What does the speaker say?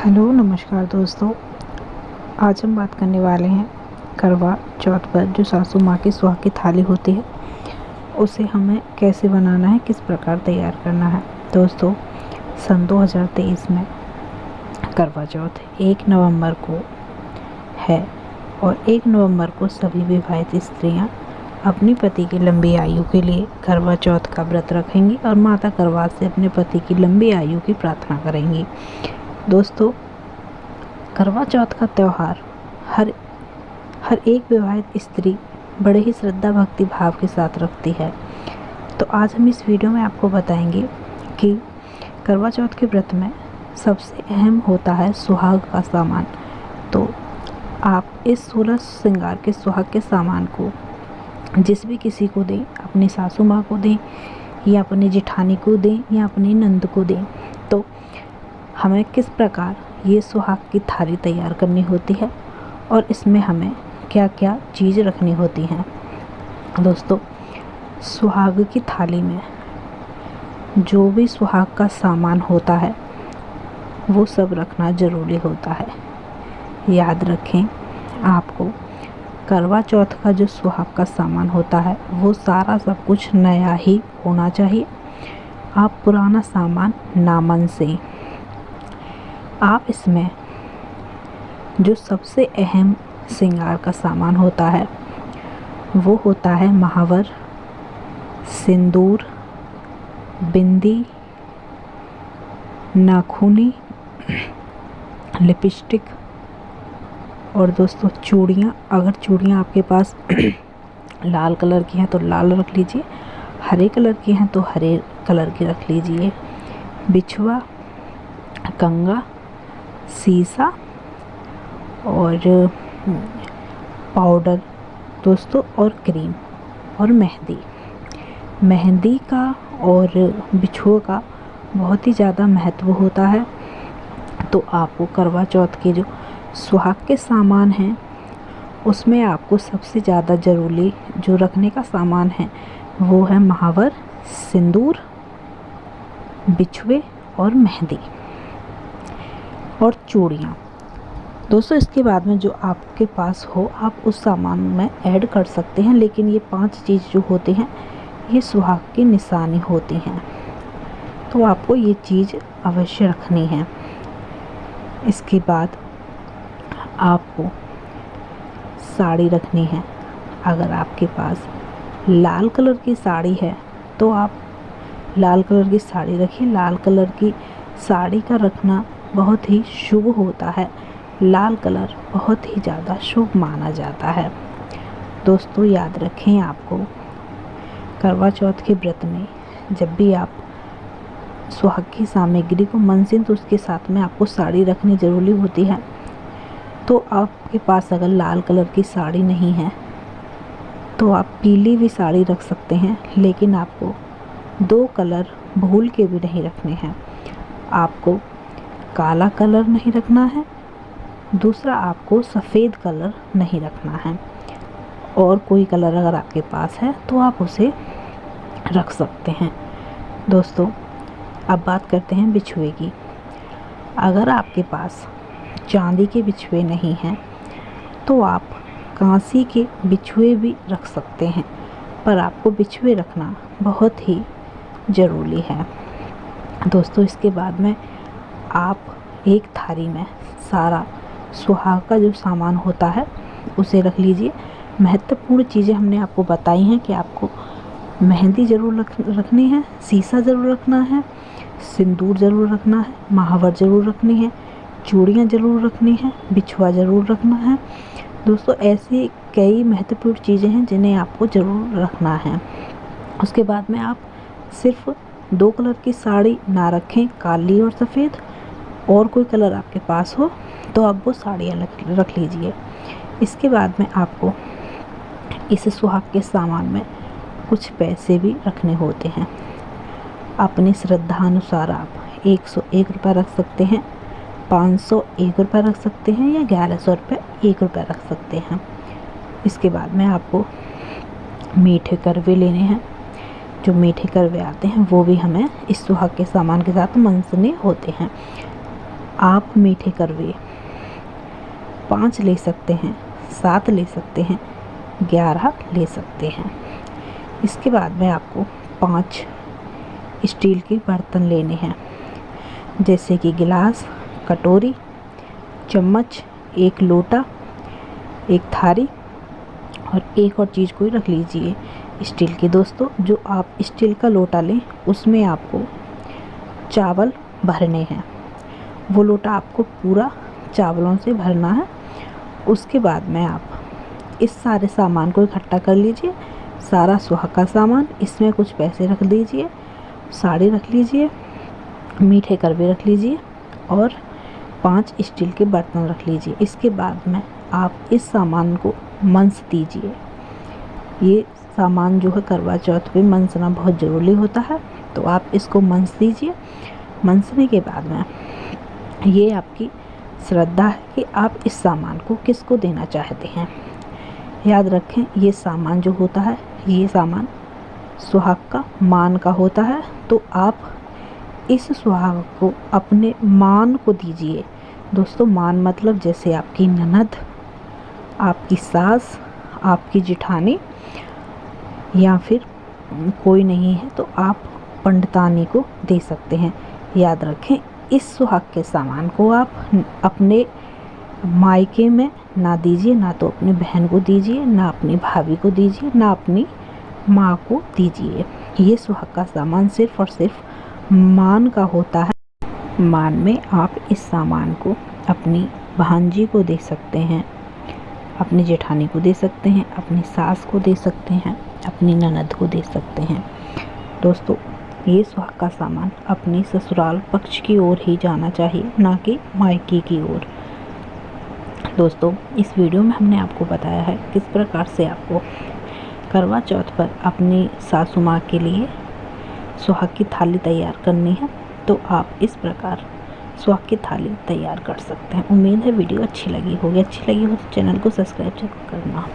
Hello नमस्कार दोस्तों। आज हम बात करने वाले हैं करवा चौथ पर जो सासू माँ की सुहाग की थाली होती है उसे हमें कैसे बनाना है, किस प्रकार तैयार करना है। दोस्तों, सन 2023 में करवा चौथ 1 नवंबर को है और 1 नवंबर को सभी विवाहित स्त्रियां अपनी पति की लंबी आयु के लिए करवा चौथ का व्रत रखेंगी और माता करवा से अपने पति की लंबी आयु की प्रार्थना करेंगी। दोस्तों, करवा चौथ का त्यौहार हर एक विवाहित स्त्री बड़े ही श्रद्धा भक्ति भाव के साथ रखती है। तो आज हम इस वीडियो में आपको बताएंगे कि करवा चौथ के व्रत में सबसे अहम होता है सुहाग का सामान। तो आप इस 16 श्रृंगार के सुहाग के सामान को जिस भी किसी को दें, अपनी सासू माँ को दें या अपनी जेठानी को दें या अपनी नंद को दें, तो हमें किस प्रकार ये सुहाग की थाली तैयार करनी होती है और इसमें हमें क्या क्या चीज़ रखनी होती हैं। दोस्तों, सुहाग की थाली में जो भी सुहाग का सामान होता है वो सब रखना ज़रूरी होता है। याद रखें, आपको करवा चौथ का जो सुहाग का सामान होता है वो सारा सब कुछ नया ही होना चाहिए। आप पुराना सामान ना मन से। आप इसमें जो सबसे अहम श्रृंगार का सामान होता है वो होता है महावर, सिंदूर, बिंदी, नाखूनी, लिपस्टिक और दोस्तों चूड़ियाँ। अगर चूड़ियाँ आपके पास लाल कलर की हैं तो लाल रख लीजिए, हरे कलर की हैं तो हरे कलर की रख लीजिए। बिछुआ, कंगा, सीसा और पाउडर दोस्तों, और क्रीम और मेहंदी का और बिछुए का बहुत ही ज़्यादा महत्व होता है। तो आपको करवा चौथ के जो सुहाग के सामान हैं उसमें आपको सबसे ज़्यादा ज़रूरी जो रखने का सामान है वो है महावर, सिंदूर, बिछुए और मेहंदी और चूड़ियाँ। दोस्तों, इसके बाद में जो आपके पास हो आप उस सामान में ऐड कर सकते हैं, लेकिन ये 5 चीज़ जो होती हैं ये सुहाग की निशानी होती हैं, तो आपको ये चीज़ अवश्य रखनी है। इसके बाद आपको साड़ी रखनी है। अगर आपके पास लाल कलर की साड़ी है तो आप लाल कलर की साड़ी रखिए। लाल कलर की साड़ी का रखना बहुत ही शुभ होता है। लाल कलर बहुत ही ज़्यादा शुभ माना जाता है। दोस्तों, याद रखें, आपको करवा चौथ के व्रत में जब भी आप सुहाग की सामग्री को मनसें तो उसके साथ में आपको साड़ी रखनी ज़रूरी होती है। तो आपके पास अगर लाल कलर की साड़ी नहीं है तो आप पीली भी साड़ी रख सकते हैं, लेकिन आपको 2 कलर भूल के भी नहीं रखने हैं। आपको काला कलर नहीं रखना है, दूसरा आपको सफ़ेद कलर नहीं रखना है, और कोई कलर अगर आपके पास है तो आप उसे रख सकते हैं। दोस्तों, अब बात करते हैं बिछुए की। अगर आपके पास चांदी के बिछुए नहीं हैं तो आप कांसी के बिछुए भी रख सकते हैं, पर आपको बिछुए रखना बहुत ही ज़रूरी है। दोस्तों, इसके बाद में आप एक थाली में सारा सुहाग का जो सामान होता है उसे रख लीजिए। महत्वपूर्ण चीज़ें हमने आपको बताई हैं कि आपको मेहंदी ज़रूर रखनी है, सीसा ज़रूर रखना है, सिंदूर ज़रूर रखना है, महावर ज़रूर रखनी है, चूड़ियाँ ज़रूर रखनी है, बिछुआ ज़रूर रखना है। दोस्तों, ऐसी कई महत्वपूर्ण चीज़ें हैं जिन्हें आपको ज़रूर रखना है। उसके बाद में आप सिर्फ 2 कलर की साड़ी ना रखें, काली और सफ़ेद, और कोई कलर आपके पास हो तो आप वो साड़ियाँ रख लीजिए। इसके बाद में आपको इस सुहाग के सामान में कुछ पैसे भी रखने होते हैं। अपनी श्रद्धानुसार आप 101 रुपये रख सकते हैं, 501 रुपये रख सकते हैं या 1100 रुपये 1 रुपये रख सकते हैं। इसके बाद में आपको मीठे करवे लेने हैं। जो मीठे करवे आते हैं वो भी हमें इस सुहाग के सामान के साथ मनसने होते हैं। आप मीठे करवे 5 ले सकते हैं, 7 ले सकते हैं, 11 ले सकते हैं। इसके बाद में आपको 5 स्टील के बर्तन लेने हैं, जैसे कि गिलास, कटोरी, चम्मच, एक लोटा, एक थाली और एक और चीज़ कोई रख लीजिए स्टील की। दोस्तों, जो आप स्टील का लोटा लें उसमें आपको चावल भरने हैं। वो लोटा आपको पूरा चावलों से भरना है। उसके बाद में आप इस सारे सामान को इकट्ठा कर लीजिए, सारा सुहाग का सामान। इसमें कुछ पैसे रख दीजिए, साड़ी रख लीजिए, मीठे करवे रख लीजिए और 5 स्टील के बर्तन रख लीजिए। इसके बाद में आप इस सामान को मंस दीजिए। ये सामान जो है करवा चौथ पे मंसना बहुत ज़रूरी होता है, तो आप इसको मंस दीजिए। मंसने के बाद में ये आपकी श्रद्धा है कि आप इस सामान को किसको देना चाहते हैं। याद रखें, ये सामान जो होता है, ये सामान सुहाग का मान का होता है, तो आप इस सुहाग को अपने मान को दीजिए। दोस्तों, मान मतलब जैसे आपकी ननद, आपकी सास, आपकी जिठानी या फिर कोई नहीं है तो आप पंडितानी को दे सकते हैं। याद रखें, इस सुहाग के सामान को आप अपने मायके में ना दीजिए, ना तो अपनी बहन को दीजिए, ना अपनी भाभी को दीजिए, ना अपनी माँ को दीजिए। ये सुहाग का सामान सिर्फ़ और सिर्फ मान का होता है। मान में आप इस सामान को अपनी भांजी को दे सकते हैं, अपनी जेठानी को दे सकते हैं, अपनी सास को दे सकते हैं, अपनी ननद को दे सकते हैं। दोस्तों, ये सुहाग का सामान अपनी ससुराल पक्ष की ओर ही जाना चाहिए, ना कि मायके की ओर। दोस्तों, इस वीडियो में हमने आपको बताया है किस प्रकार से आपको करवा चौथ पर अपनी सासू माँ के लिए सुहाग की थाली तैयार करनी है, तो आप इस प्रकार सुहाग की थाली तैयार कर सकते हैं। उम्मीद है वीडियो अच्छी लगी होगी। अच्छी लगी हो तो चैनल को सब्सक्राइब जरूर करना।